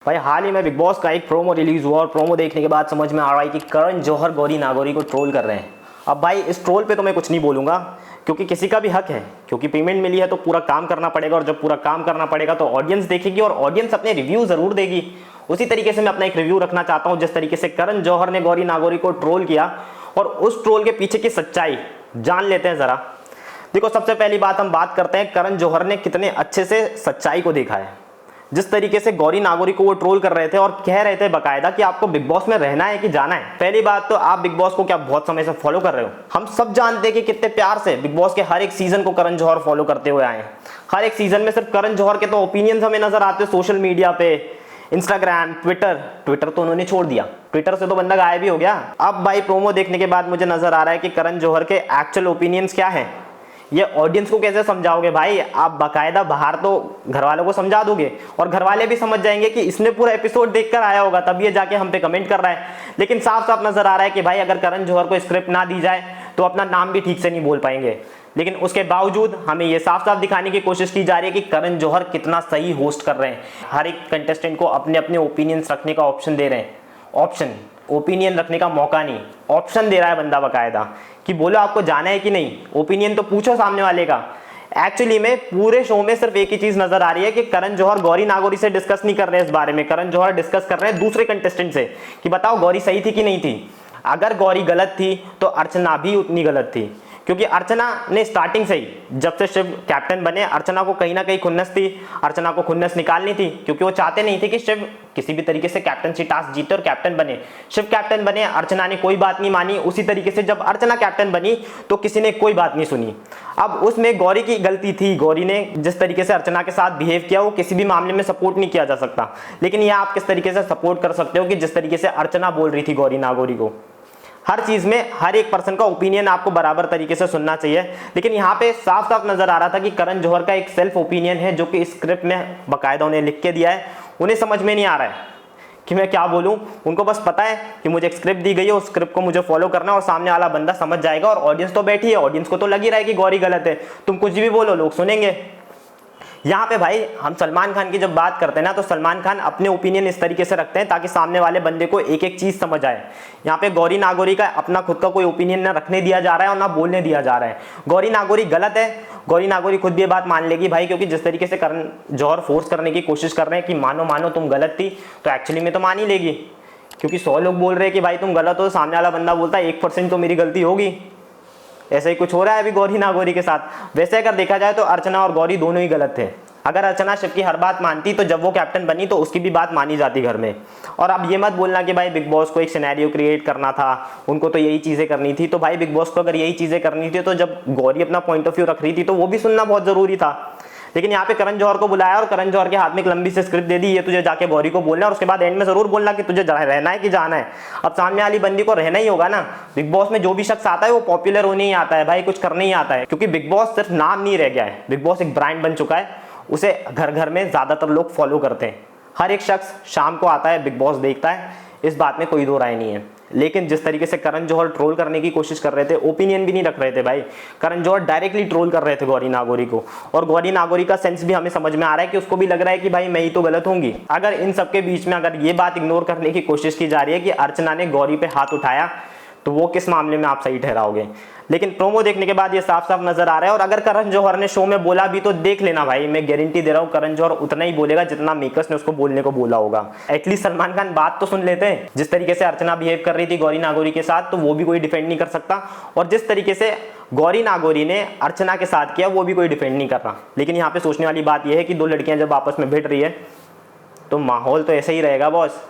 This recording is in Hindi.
भाई हाल ही में बिग बॉस का एक प्रोमो रिलीज हुआ और प्रोमो देखने के बाद समझ में आ रहा है कि करण जौहर गौरी नागौरी को ट्रोल कर रहे हैं। अब भाई इस ट्रोल पे तो मैं कुछ नहीं बोलूँगा क्योंकि किसी का भी हक है, क्योंकि पेमेंट मिली है तो पूरा काम करना पड़ेगा और जब पूरा काम करना पड़ेगा तो ऑडियंस देखेगी और ऑडियंस अपने रिव्यू ज़रूर देगी। उसी तरीके से मैं अपना एक रिव्यू रखना चाहता हूँ जिस तरीके से करण जौहर ने गौरी नागौरी को ट्रोल किया और उस ट्रोल के पीछे की सच्चाई जान लेते हैं ज़रा। देखो, सबसे पहली बात हम बात करते हैं करण जौहर ने कितने अच्छे से सच्चाई को देखा है। जिस तरीके से गौरी नागौरी को वो ट्रोल कर रहे थे और कह रहे थे बकायदा कि आपको बिग बॉस में रहना है कि जाना है। पहली बात तो आप बिग बॉस को क्या बहुत समय से फॉलो कर रहे हो? हम सब जानते हैं कि कितने प्यार से बिग बॉस के हर एक सीजन को करण जौहर फॉलो करते हुए आए हैं। हर एक सीजन में सिर्फ करण जौहर के तो ओपिनियंस हमें नजर आते हैं सोशल मीडिया पे, इंस्टाग्राम, ट्विटर तो उन्होंने छोड़ दिया, ट्विटर से तो बंदा गायब ही हो गया। अब भाई प्रोमो देखने के बाद मुझे नजर आ रहा है कि करण जौहर के एक्चुअल ओपिनियंस क्या है। ये ऑडियंस को कैसे समझाओगे भाई? आप बाकायदा बाहर तो घर वालों को समझा दोगे और घर वाले भी समझ जाएंगे कि इसने पूरा एपिसोड देखकर आया होगा तब ये जाके हम पे कमेंट कर रहा है। लेकिन साफ साफ नजर आ रहा है कि भाई अगर करण जौहर को स्क्रिप्ट ना दी जाए तो अपना नाम भी ठीक से नहीं बोल पाएंगे। लेकिन उसके बावजूद हमें ये साफ साफ दिखाने की कोशिश की जा रही है कि करण जौहर कितना सही होस्ट कर रहे हैं। हर एक कंटेस्टेंट को अपने अपने ओपिनियंस रखने का ऑप्शन दे रहे हैं। ओपिनियन रखने का मौका नहीं, ऑप्शन दे रहा है बंदा बकायदा कि बोलो आपको जाना है कि नहीं। ओपिनियन तो पूछो सामने वाले का। एक्चुअली में पूरे शो में सिर्फ एक ही चीज नजर आ रही है कि करण जौहर गौरी नागौरी से डिस्कस नहीं कर रहे हैं इस बारे में। करण जौहर डिस्कस कर रहे हैं दूसरे कंटेस्टेंट से कि बताओ गौरी सही थी कि नहीं थी। अगर गौरी गलत थी तो अर्चना भी उतनी गलत थी, क्योंकि अर्चना ने स्टार्टिंग से ही जब से शिव कैप्टन बने अर्चना को कहीं ना कहीं खुन्नस थी। अर्चना को खुन्नस निकालनी थी क्योंकि वो चाहते नहीं थे कि शिव किसी भी तरीके से कैप्टनसी टास्क जीते और कैप्टन बने। शिव कैप्टन बने, अर्चना ने कोई बात नहीं मानी। उसी तरीके से जब अर्चना कैप्टन बनी तो किसी ने कोई बात नहीं सुनी। अब उसमें गौरी की गलती थी। गौरी ने जिस तरीके से अर्चना के साथ बिहेव किया वो किसी भी मामले में सपोर्ट नहीं किया जा सकता। लेकिन यह आप किस तरीके से सपोर्ट कर सकते हो कि जिस तरीके से अर्चना बोल रही थी गौरी नागौरी को। हर चीज में हर एक पर्सन का ओपिनियन आपको बराबर तरीके से सुनना चाहिए। लेकिन यहाँ पे साफ साफ नजर आ रहा था कि करण जौहर का एक सेल्फ ओपिनियन है जो कि स्क्रिप्ट में बकायदा उन्हें लिख के दिया है। उन्हें समझ में नहीं आ रहा है कि मैं क्या बोलूं। उनको बस पता है कि मुझे एक स्क्रिप्ट दी गई है, उस स्क्रिप्ट को मुझे फॉलो करना है और सामने वाला बंदा समझ जाएगा। और ऑडियंस तो बैठी है, ऑडियंस को तो लग ही रहा है कि गौरी गलत है। तुम कुछ भी बोलो लोग सुनेंगे। यहाँ पे भाई हम सलमान खान की जब बात करते हैं ना तो सलमान खान अपने ओपिनियन इस तरीके से रखते हैं ताकि सामने वाले बंदे को एक एक चीज समझ आए। यहाँ पे गौरी नागौरी का अपना खुद का कोई ओपिनियन ना रखने दिया जा रहा है और ना बोलने दिया जा रहा है। गौरी नागौरी गलत है, गौरी नागौरी खुद भी ये बात मान लेगी भाई, क्योंकि जिस तरीके से करण जौहर फोर्स करने की कोशिश कर रहे हैं कि मानो तुम गलत थी, तो एक्चुअली में तो मान ही लेगी। क्योंकि 100 लोग बोल रहे हैं कि भाई तुम गलत हो, सामने वाला बंदा बोलता है 1% तो मेरी गलती होगी। ऐसा ही कुछ हो रहा है अभी गौरी नागौरी के साथ। वैसे अगर देखा जाए तो अर्चना और गौरी दोनों ही गलत थे। अगर अर्चना शिव की हर बात मानती तो जब वो कैप्टन बनी तो उसकी भी बात मानी जाती घर में। और अब ये मत बोलना कि भाई बिग बॉस को एक सिनेरियो क्रिएट करना था, उनको तो यही चीजें करनी थी। तो भाई बिग बॉस को अगर यही चीजें करनी थी तो जब गौरी अपना पॉइंट ऑफ व्यू रख रही थी तो वो भी सुनना बहुत जरूरी था। लेकिन यहाँ पे करण जौहर को बुलाया और करण जौहर के हाथ में एक लंबी सी स्क्रिप्ट दे दी, ये तुझे जाके गौरी को बोलना है और उसके बाद एंड में जरूर बोलना कि तुझे रहना है कि जाना है। अब सामने वाली बंदी को रहना ही होगा ना। बिग बॉस में जो भी शख्स आता है वो पॉपुलर होने ही आता है भाई, कुछ करने ही आता है। क्योंकि बिग बॉस सिर्फ नाम नहीं रह गया है, बिग बॉस एक ब्रांड बन चुका है। उसे घर घर में ज्यादातर लोग फॉलो करते हैं। हर एक शख्स शाम को आता है, बिग बॉस देखता है, इस बात में कोई दो राय नहीं है। लेकिन जिस तरीके से करण जौहर ट्रोल करने की कोशिश कर रहे थे, ओपिनियन भी नहीं रख रहे थे भाई। करण जौहर डायरेक्टली ट्रोल कर रहे थे गौरी नागौरी को और गौरी नागौरी का सेंस भी हमें समझ में आ रहा है कि उसको भी लग रहा है कि भाई मैं ही तो गलत होंगी। अगर इन सबके बीच में अगर ये बात इग्नोर करने की कोशिश की जा रही है कि अर्चना ने गौरी पे हाथ उठाया तो वो किस मामले में आप सही ठहराओगे। लेकिन प्रोमो देखने के बाद ये साफ साफ नजर आ रहा है। और अगर करण जौहर ने शो में बोला भी तो देख लेना भाई, मैं गारंटी दे रहा हूँ करण जौहर उतना ही बोलेगा जितना मेकर्स ने उसको बोलने को बोला होगा। एटलीस्ट सलमान खान बात तो सुन लेते हैं। जिस तरीके से अर्चना बिहेव कर रही थी गौरी नागौरी के साथ तो वो भी कोई डिफेंड नहीं कर सकता, और जिस तरीके से गौरी नागौरी ने अर्चना के साथ किया वो भी कोई डिफेंड नहीं कर रहा। लेकिन यहाँ पे सोचने वाली बात यह है कि दो लड़कियां जब आपस में भिड़ रही है तो माहौल तो ऐसा ही रहेगा बॉस।